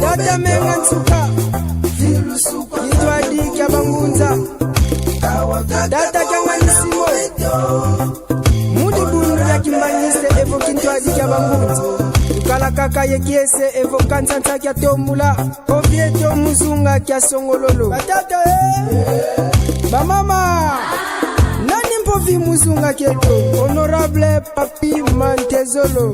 Tata menga nsuka Kitwa dikya bangunza Tata kyanga nisimo Mudi bundu ya kimbanise Evo kintwa dikya bangunza Ukala kaka yekiese Evo kansansa kya tomula Ovieto muzunga kya songololo Batata Bamama Nani mpovi muzunga kieto Honorable Papi Mantezolo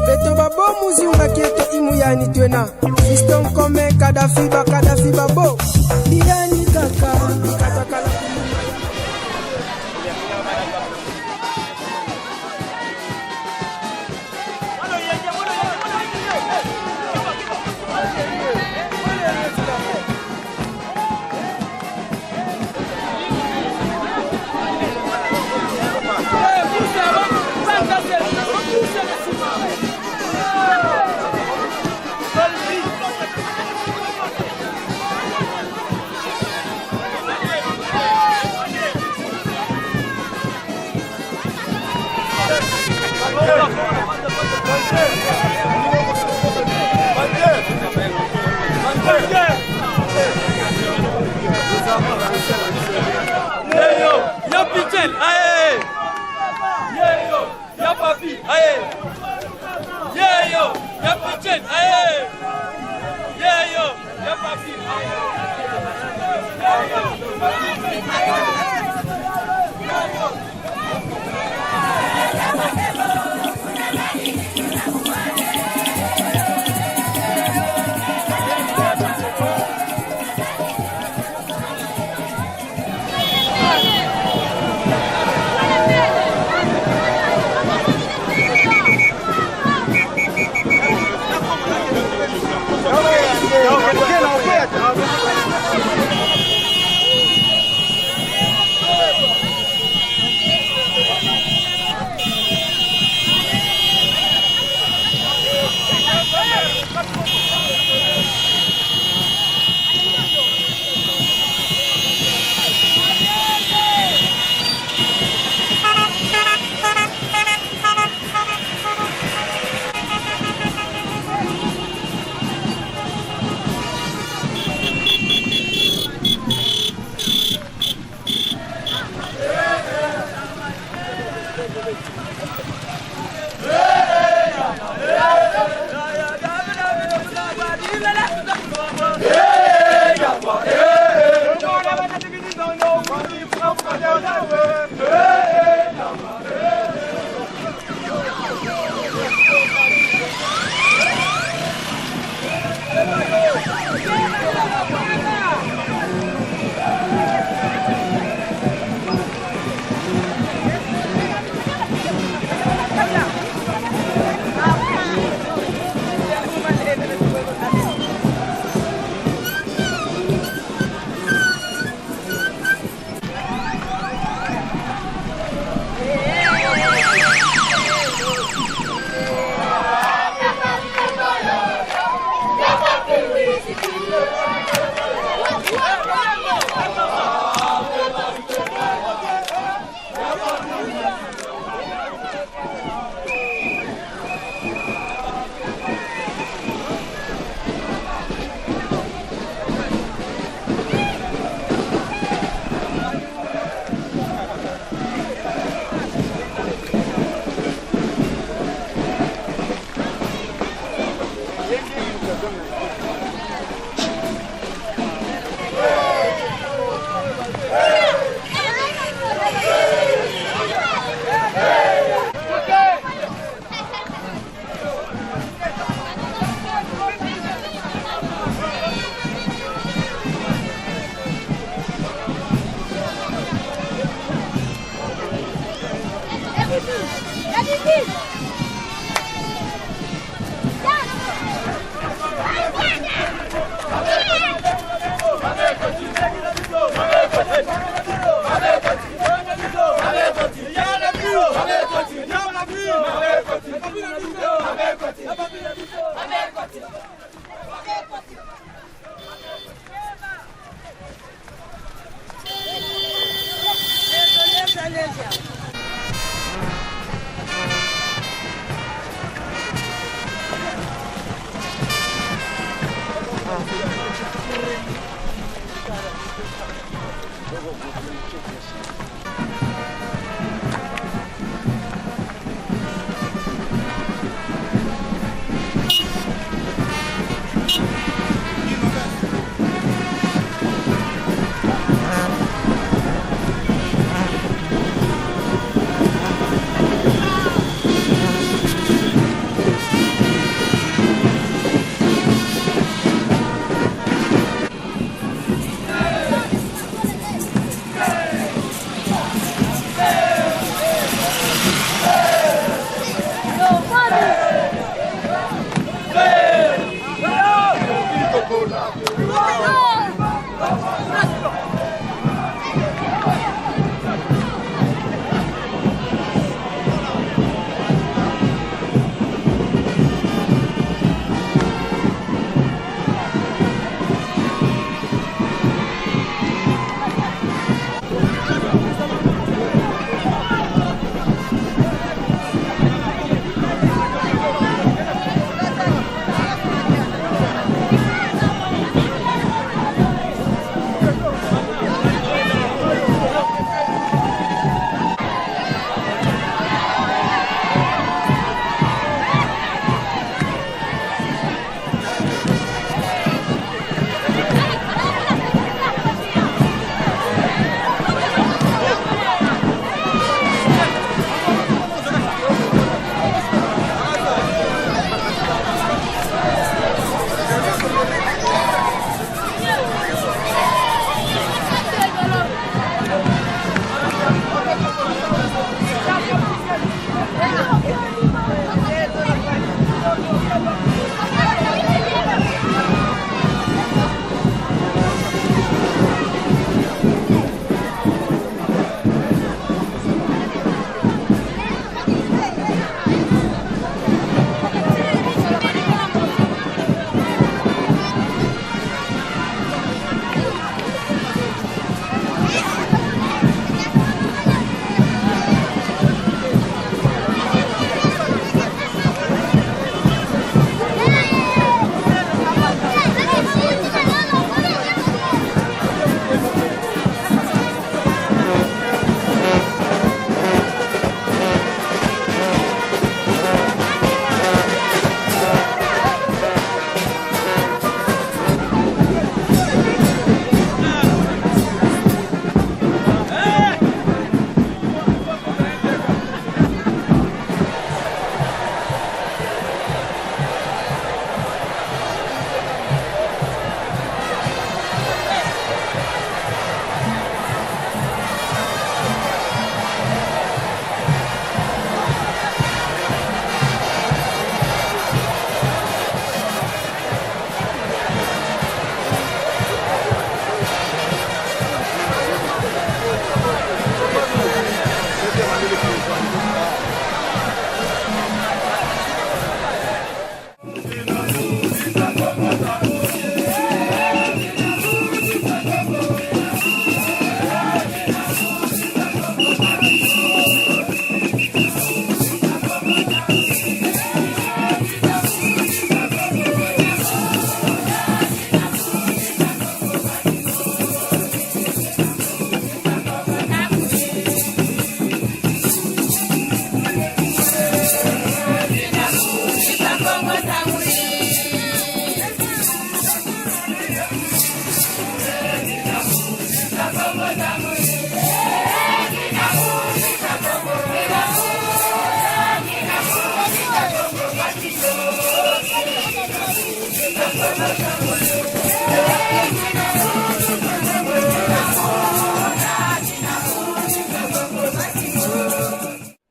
Beto babo muzunga kieto imuyani twena Fiston kome Kadafi babo Iyani kaka Katakala Ya Pichel, aye! Yeyo, ya Papi, aye! Yeyo, ya Pichel, aye! Yeyo, ya Papi,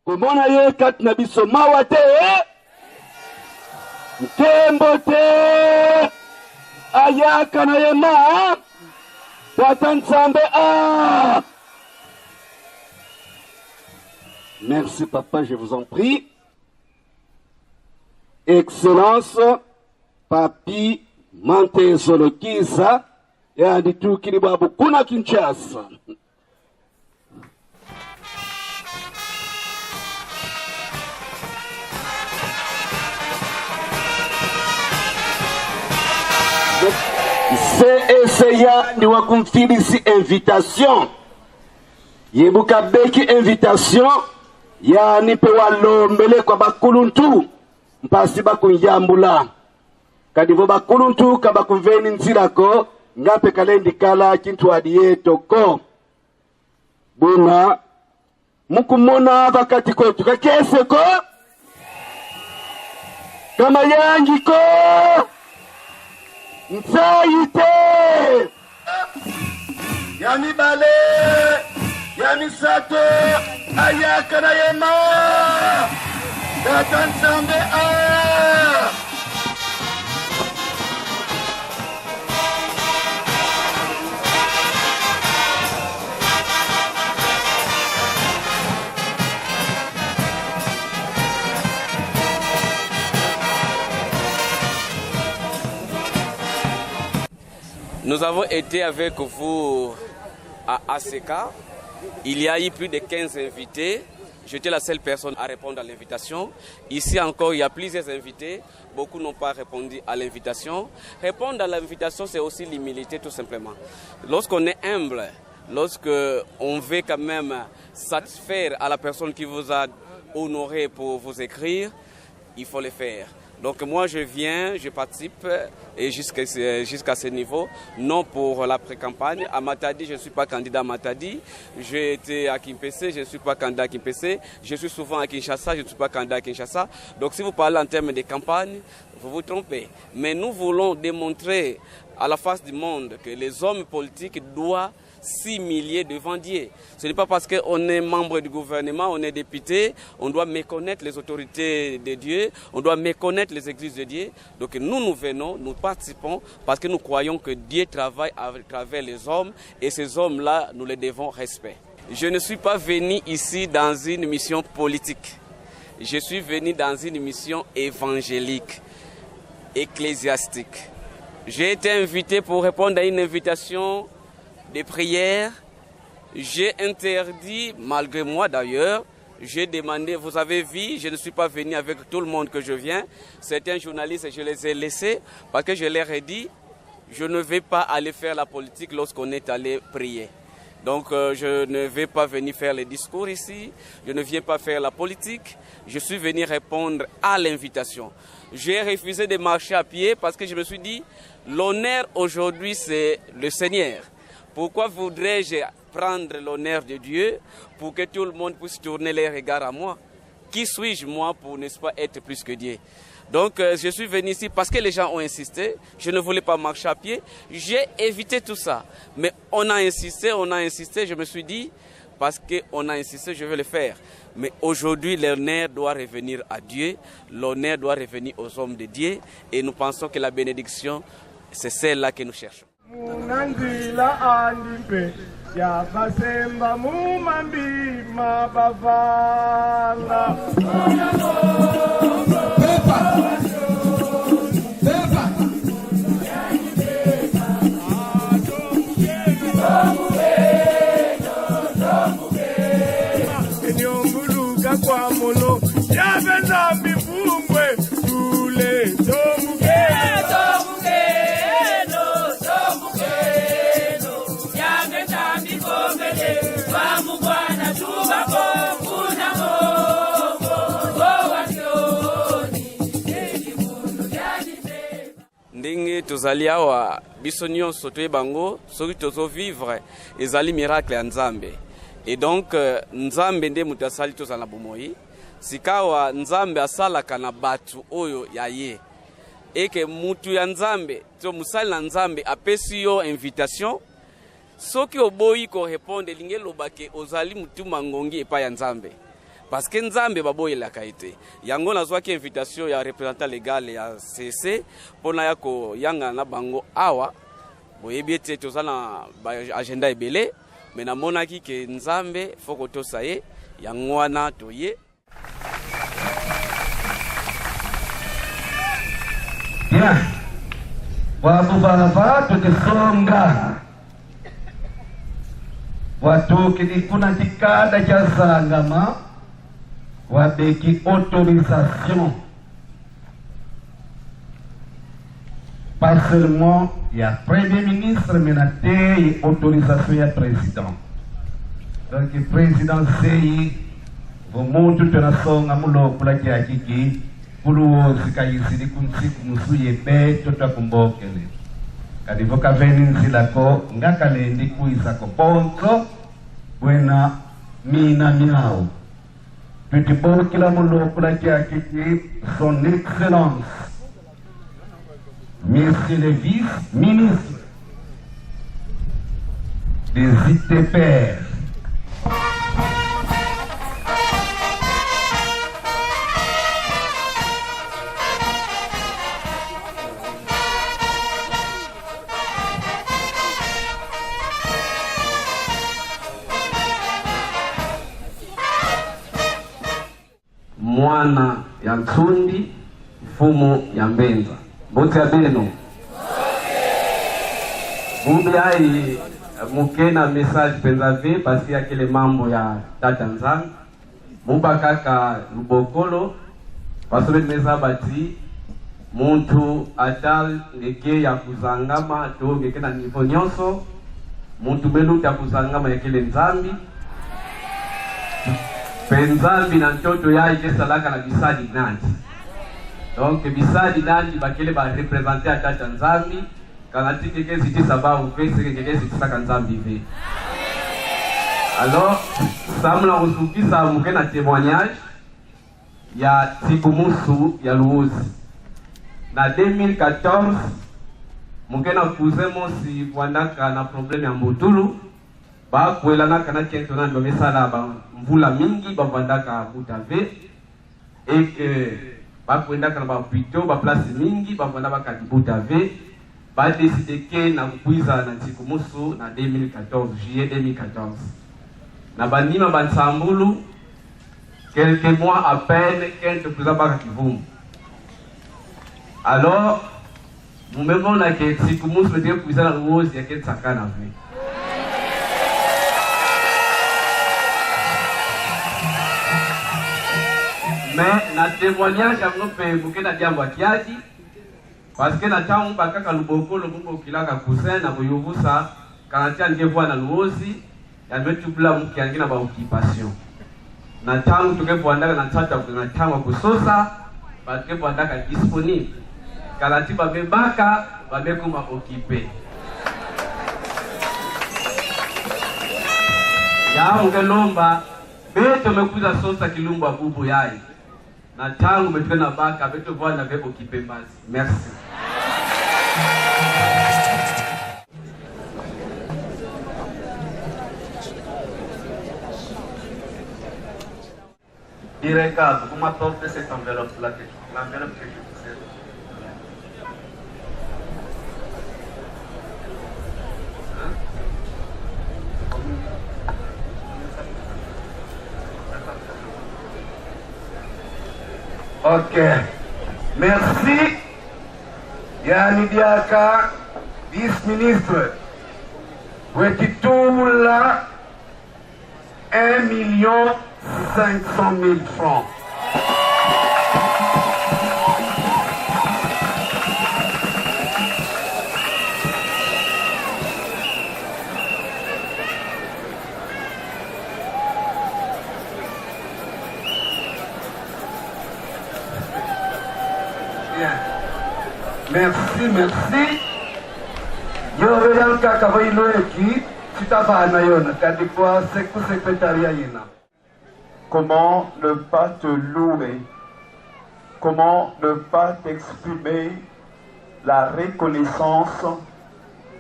Komona ye kat na biso mawa te Ntembo te ayaka na ye ma Tata Nzambe Merci papa, je vous en prie. Excellence Papi Mantezolokiza yanditukili babu kuna Kinshasa. C'est essayant de confirmer cette invitation yebuka beki invitation ya nipe walombele kwa bakuluntu mpasi bakunjambula kadivo bakuluntu kabakuveni nzirako ngape kalendi kala kintu adiye toko buna mukumona wakati kwetu kakese ko kama yangi ko nsaite yani bale yani sato ayaka na yema datansambe Nous avons été avec vous à ACK. Il y a eu plus de 15 invités. J'étais la seule personne à répondre à l'invitation. Ici encore, il y a plusieurs invités. Beaucoup n'ont pas répondu à l'invitation. Répondre à l'invitation, c'est aussi l'humilité tout simplement. Lorsqu'on est humble, lorsqu'on veut quand même satisfaire à la personne qui vous a honoré pour vous écrire, il faut le faire. Donc moi je viens, je participe et jusqu'à ce niveau, non pour la pré-campagne. À Matadi, je ne suis pas candidat à Matadi. J'ai été à Kimpese, je ne suis pas candidat à Kimpese. Je suis souvent à Kinshasa, je ne suis pas candidat à Kinshasa. Donc si vous parlez en termes de campagne, vous vous trompez. Mais nous voulons démontrer à la face du monde que les hommes politiques doivent s'humilier devant Dieu. Ce n'est pas parce qu'on est membre du gouvernement, on est député, on doit méconnaître les autorités de Dieu, on doit méconnaître les églises de Dieu. Donc nous venons, nous participons parce que nous croyons que Dieu travaille à travers les hommes et ces hommes-là, nous les devons respect. Je ne suis pas venu ici dans une mission politique. Je suis venu dans une mission évangélique, ecclésiastique. J'ai été invité pour répondre à une invitation de prières. J'ai interdit, malgré moi d'ailleurs, j'ai demandé, vous avez vu, je ne suis pas venu avec tout le monde que je viens. Certains journalistes, je les ai laissés parce que je leur ai dit, je ne vais pas aller faire la politique lorsqu'on est allé prier. Donc je ne vais pas venir faire les discours ici, je ne viens pas faire la politique, je suis venu répondre à l'invitation. J'ai refusé de marcher à pied parce que je me suis dit, l'honneur aujourd'hui c'est le Seigneur. Pourquoi voudrais-je prendre l'honneur de Dieu pour que tout le monde puisse tourner les regards à moi? Qui suis-je moi pour, n'est-ce pas, être plus que Dieu? Donc je suis venu ici parce que les gens ont insisté. Je ne voulais pas marcher à pied. J'ai évité tout ça. Mais on a insisté. Je me suis dit, parce qu'on a insisté, je vais le faire. Mais aujourd'hui, l'honneur doit revenir à Dieu. L'honneur doit revenir aux hommes de Dieu. Et nous pensons que la bénédiction, c'est celle-là que nous cherchons. Munandila andimpe ya basemba mumambi mabavanga enyonguluka kwa mulo yabenza mifumbwe tule tomuke ndenge tozali awa biso nyonso toyebango soki tozovivre ezali miracle ya Nzambe. Et donc Nzambe nde mutu asali tozala na bomoi sikawa Nzambe asalaka na batu oyo ya ye eke mutu ya Nzambe to musali na Nzambe apesi yo invitation soki oboyi ko répondre linge lobake ozali mutu mangongi epa ya Nzambe. Parce que Nzambe baboyelaka ete yango nazwaki invitation ya représentant légal ya CC pona ya ko yanga na bango awa boyebi ete tozana agenda ebele mais namonaki ke Nzambe foko tosa ye yango wana toye. Bien. Wabubaraba tukisonga watu kilikuna kikada cha Sangama wabeki autorisation pas seulement il y a premier ministre mais na te autorisation ya président Donc le président Sei vomuntu tunasonga mulo kula kiakiki kulu sikayisiri kunsiku musuye be tota kumbokele kadivoka veni nsilako ngakalendi kuisako ponzo buena mina miao tutibokila mulo kula kiakiki son excellence Monsieur le vice-ministre des ITPR, mwana ya Nsundi mfumo ya Mbenza bote ya beno Bumbi hai mukena message penzave basi ya kile mambo ya tata nzangu muba kaka lubokolo basobe meza bati muntu atal ngeke ya kuzangama to ngeke na nivo nyonso muntu belu ya kuzangama ya kile nzambi penzambi na ntoto ya ikesalaka na bisadi nanti. Donc bisadi nanti bakele ba représenter à tata nzambi kanati keke ziti sababu pese keke ziti saka nzambi ve. Alors samla usukisa mukena témoignage ya Tikumusu ya Luozi. Na 2014 mukena kuzemo si wandaka na problème ya mbutulu ba kuelana kana kento na ndo mesala ba mvula mingi ba vandaka butave et que ba kuendaka na ba pito ba place mingi ba vanda ba kadibutave ba décider que na kuiza na Tikumusu na 2014 juillet 2014 na bandima ba Nsambulu quelques mois à peine kento kuza ba Kivumu. Alors nous même na que Tikumusu de kuiza na Luozi ya ketsakana ve. Mais na témoignage à mon père pour que na diamba kiadi parce que na tamu bakaka lubokolo mungo kilanga cousin na boyovusa kanatia ngevoa na Luozi ya metubula mukiangi na ba occupation na tamu tukepwandaka na tata na tamu kusosa bakepwandaka disponible kanati babebaka babekuma occupé ya mungelomba beto mekuza sosa kilumba bubu yai na tangu metuke na baka beto voa na veko kipembazi. Merci. Directeur, comment porter cette enveloppe-là, l'enveloppe que je vous ai. Ok, merci. Yani Diaka, vice-ministre, Wekitoula, 1 500 000 francs. Merci, merci. Yo real kakawailo eki chitavana yona kadikwa seku secrétariat yina. Comment ne pas te louer? Comment ne pas t'exprimer la reconnaissance?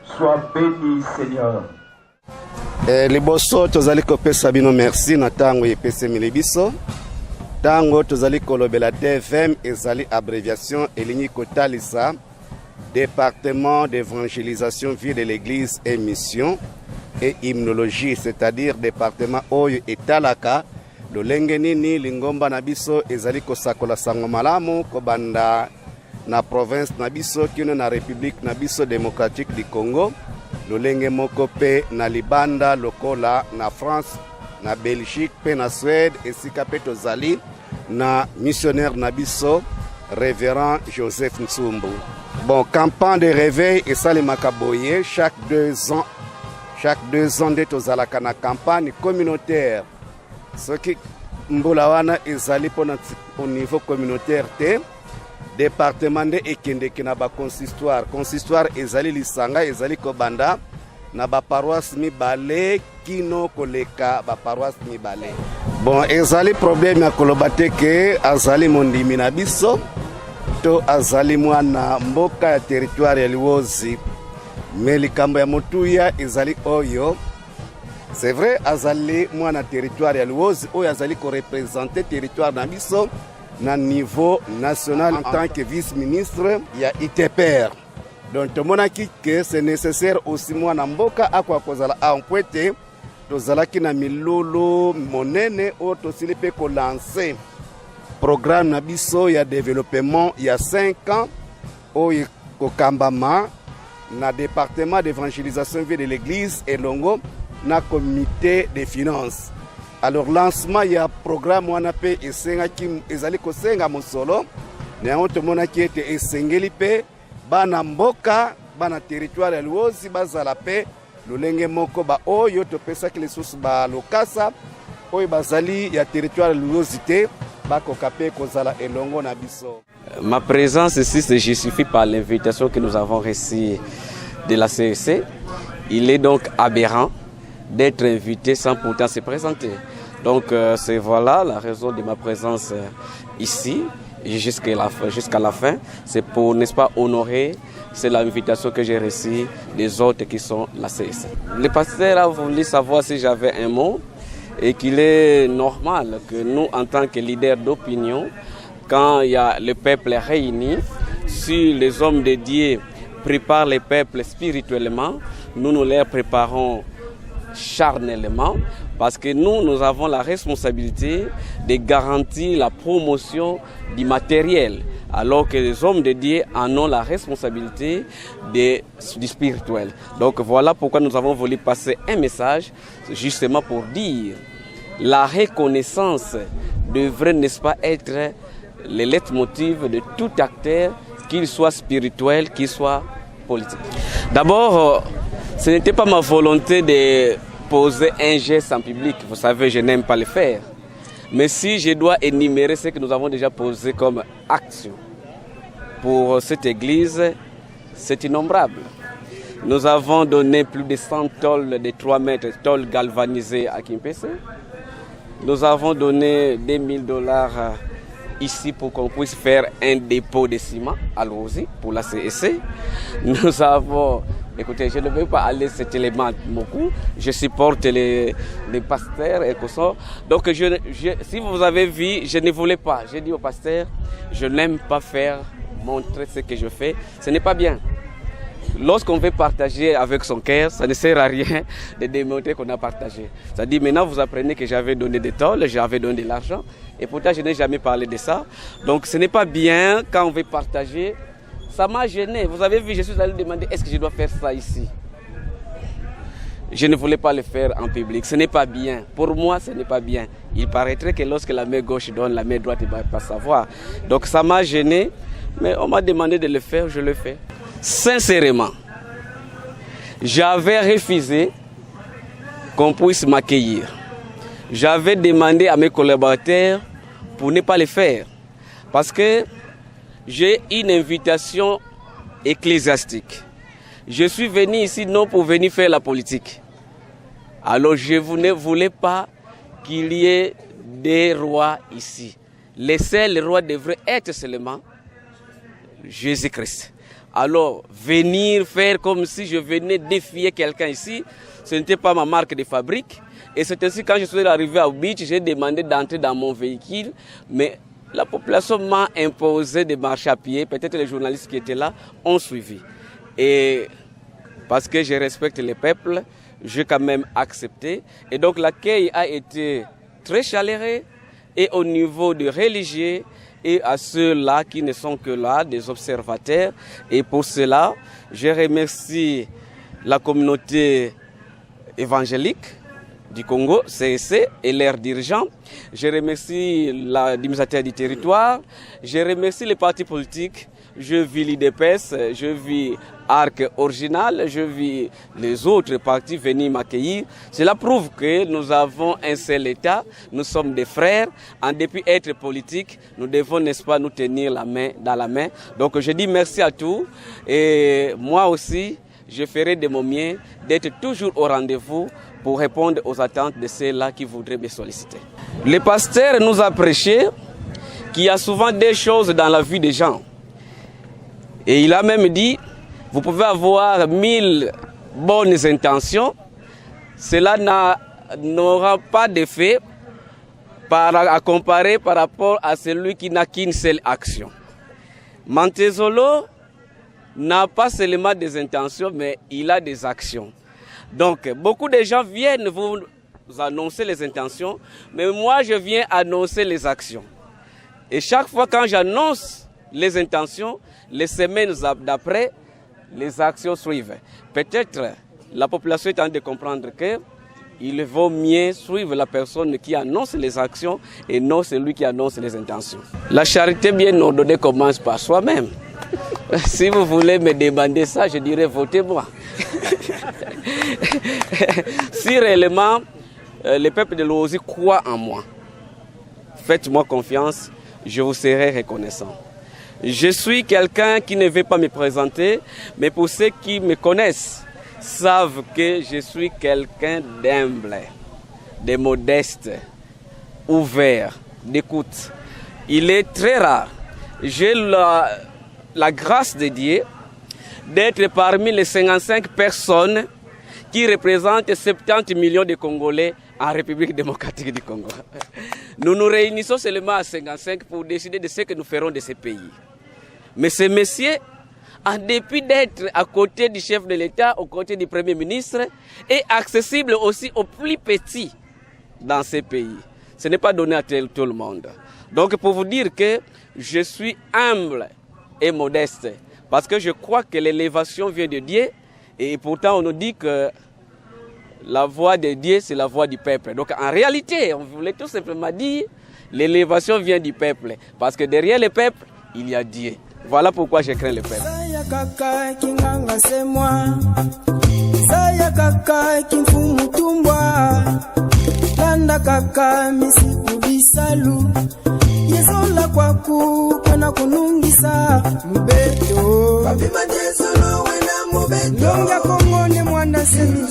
Sois béni, Seigneur. Liboso tozali kopesa bino merci na tango epese milibiso. Tango tozali kolobela DFM ezali abréviation elingi kotalisa département d'évangélisation vie de l'église et mission et hymnologie, c'est-à-dire département oyo etalaka lolenge nini lingomba na biso ezali kosakola sango malamu kobanda na province na biso kino na république na biso démocratique du Congo lolenge moko pe na libanda lokola na France na Belgique pe na Suède esika pe tozali na missionnaire na biso révérend Joseph Nsumbu. Bon, campagne de réveil et ça les makaboye chaque 2 ans chaque 2 ans nde tozalaka na campagne communautaire soki mbula wana ezali mpona au niveau communautaire te département nde ekendeki na baconsistoire consistoire ezali lisanga ezali kobanda na baparoisse mibale kino koleka baparoisse mibale. Bon ezali problème ya koloba te ke azali mondimi na biso to azali mwana mboka ya territoire ya Luozi, mais likambo ya motuya ezali oyo. C'est vrai azali mwana territoire ya Luozi oyo azali ko représenter territoire na biso na niveau national en tant que vice-ministre ya ITPR. Donc tomonaki que c'est nécessaire aussi mwana mboka akwa kozala ampwete tozalaki na milolo monene oyo tosili pe ko lancer programme na biso ya développement ya 5 ans oyo kokambama na département d'évangélisation vie de l'église elongo na comité des finances. Alors lancement ya programme wana pe esengaki ezali kosenga mosolo neango tomonaki ete esengeli pe bana mboka bana territoire ya Luozi bazala pe lolenge moko ba oyo topesaki lisusu ba lokasa oyo bazali ya territoire ya Luozi te bakoka pe kozala elongo na biso. Ma présence ici se justifie par l'invitation que nous avons reçue de la CEC. Il est donc aberrant d'être invité sans pourtant se présenter. Donc c'est voilà la raison de ma présence ici jusqu'à la fin. C'est pour, n'est-ce pas, honorer, c'est l'invitation que j'ai reçue des autres qui sont la CEC. Le pasteur a voulu savoir si j'avais un mot et qu'il est normal que nous, en tant que leaders d'opinion, quand il y a le peuple réuni, si les hommes de Dieu préparent le peuple spirituellement, nous les préparons charnellement, parce que nous avons la responsabilité de garantir la promotion du matériel, alors que les hommes de Dieu en ont la responsabilité du spirituel. Donc voilà pourquoi nous avons voulu passer un message, justement pour dire la reconnaissance devrait, n'est-ce pas, être le leitmotiv de tout acteur, qu'il soit spirituel, qu'il soit politique. D'abord, ce n'était pas ma volonté de poser un geste en public. Vous savez, je n'aime pas le faire. Mais si je dois énumérer ce que nous avons déjà posé comme action pour cette église, c'est innombrable. Nous avons donné plus de 100 tôles de 3 mètres, tôles galvanisées à Kimpese. Nous avons donné $2000 ici pour qu'on puisse faire un dépôt de ciment à Luozi pour la CEC. Nous avons, écoutez, je ne veux pas aller cet élément beaucoup, je supporte les pasteurs et tout ça. Donc si vous avez vu, je ne voulais pas, j'ai dit au pasteur, je n'aime pas faire montrer ce que je fais, ce n'est pas bien. Lorsqu'on veut partager avec son cœur, ça ne sert à rien de démontrer qu'on a partagé. C'est-à-dire maintenant vous apprenez que j'avais donné des tôles, j'avais donné de l'argent et pourtant je n'ai jamais parlé de ça. Donc ce n'est pas bien quand on veut partager. Ça m'a gêné. Vous avez vu, je suis allé demander est-ce que je dois faire ça ici. Je ne voulais pas le faire en public. Ce n'est pas bien. Pour moi, ce n'est pas bien. Il paraîtrait que lorsque la main gauche donne, la main droite ne va pas savoir. Donc ça m'a gêné, mais on m'a demandé de le faire, je le fais. Sincèrement, j'avais refusé qu'on puisse m'accueillir. J'avais demandé à mes collaborateurs pour ne pas le faire. Parce que j'ai une invitation ecclésiastique. Je suis venu ici non pour venir faire la politique. Alors je ne voulais pas qu'il y ait des rois ici. Les seuls rois devraient être seulement Jésus-Christ. Alors, venir faire comme si je venais défier quelqu'un ici, ce n'était pas ma marque de fabrique. Et c'est ainsi quand je suis arrivé à Beach, j'ai demandé d'entrer dans mon véhicule, mais la population m'a imposé de marcher à pied. Peut-être les journalistes qui étaient là ont suivi. Et parce que je respecte le peuple, j'ai quand même accepté. Et donc l'accueil a été très chaleureux et au niveau des religieux, et à ceux-là qui ne sont que là, des observateurs. Et pour cela, je remercie la communauté évangélique du Congo, CEC, et leurs dirigeants. Je remercie l'administrateur du territoire. Je remercie les partis politiques. je vis l'IDPS, je vis Arc Original, je vis les autres partis venir m'accueillir. Cela prouve que nous avons un seul État, nous sommes des frères. En dépit d'être politique, nous devons, n'est-ce pas, nous tenir la main dans la main. Donc je dis merci à tous et moi aussi, je ferai de mon mieux d'être toujours au rendez-vous pour répondre aux attentes de ceux-là qui voudraient me solliciter. Le pasteur nous a prêché qu'il y a souvent des choses dans la vie des gens. Et il a même dit, vous pouvez avoir 1000 bonnes intentions, cela n'aura pas d'effet à comparer par rapport à celui qui n'a qu'une seule action. Mantezolo n'a pas seulement des intentions, mais il a des actions. Donc, beaucoup de gens viennent vous annoncer les intentions, mais moi, je viens annoncer les actions. Et chaque fois quand j'annonce les intentions, les semaines d'après, les actions suivent. Peut-être la population est en train de comprendre qu'il vaut mieux suivre la personne qui annonce les actions et non celui qui annonce les intentions. La charité bien ordonnée commence par soi-même. Si vous voulez me demander ça, je dirais votez-moi. Si réellement le peuple de l'Oasis croit en moi, faites-moi confiance, je vous serai reconnaissant. Je suis quelqu'un qui ne veut pas me présenter, mais pour ceux qui me connaissent, savent que je suis quelqu'un d'humble, de modeste, ouvert, d'écoute. Il est très rare. J'ai la grâce de Dieu d'être parmi les 55 personnes qui représentent 70 millions de Congolais en République démocratique du Congo. Nous nous réunissons seulement à 55 pour décider de ce que nous ferons de ce pays. Mais ce monsieur, en dépit d'être à côté du chef de l'État, aux côtés du Premier ministre, est accessible aussi aux plus petits dans ce pays. Ce n'est pas donné à tout le monde. Donc pour vous dire que je suis humble et modeste, parce que je crois que l'élévation vient de Dieu, et pourtant on nous dit que la voix de Dieu, c'est la voix du peuple. Donc en réalité, on voulait tout simplement dire, l'élévation vient du peuple, parce que derrière le peuple, il y a Dieu. Voilà pourquoi je crains le peuple. Ndonga Kongo ne mwana semi